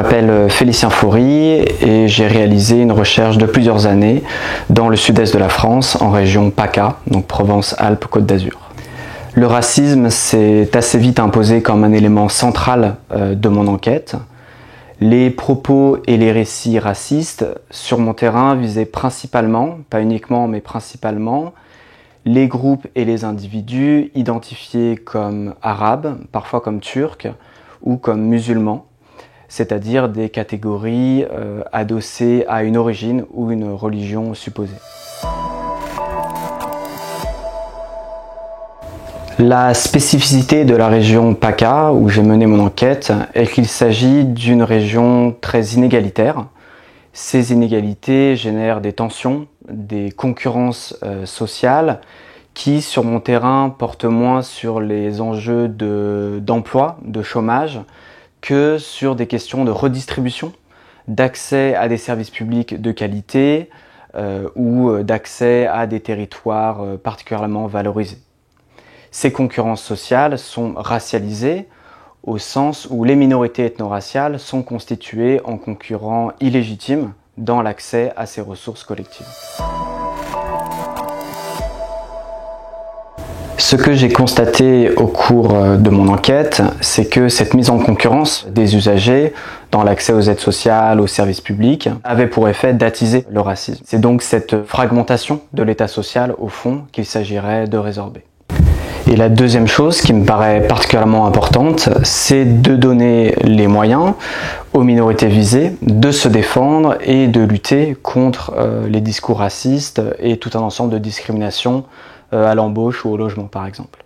m'appelle Félicien Faury et j'ai réalisé une recherche de plusieurs années dans le sud-est de la France, en région PACA, donc Provence-Alpes-Côte d'Azur. Le racisme s'est assez vite imposé comme un élément central de mon enquête. Les propos et les récits racistes sur mon terrain visaient principalement, pas uniquement mais principalement, les groupes et les individus identifiés comme arabes, parfois comme turcs ou comme musulmans, c'est-à-dire des catégories adossées à une origine ou une religion supposée. La spécificité de la région PACA, où j'ai mené mon enquête, est qu'il s'agit d'une région très inégalitaire. Ces inégalités génèrent des tensions, des concurrences sociales qui, sur mon terrain, portent moins sur les enjeux d'emploi, de chômage, que sur des questions de redistribution, d'accès à des services publics de qualité ou d'accès à des territoires particulièrement valorisés. Ces concurrences sociales sont racialisées au sens où les minorités ethno-raciales sont constituées en concurrents illégitimes dans l'accès à ces ressources collectives. Ce que j'ai constaté au cours de mon enquête, c'est que cette mise en concurrence des usagers dans l'accès aux aides sociales, aux services publics, avait pour effet d'attiser le racisme. C'est donc cette fragmentation de l'État social, au fond, qu'il s'agirait de résorber. Et la deuxième chose qui me paraît particulièrement importante, c'est de donner les moyens aux minorités visées de se défendre et de lutter contre les discours racistes et tout un ensemble de discriminations à l'embauche ou au logement par exemple.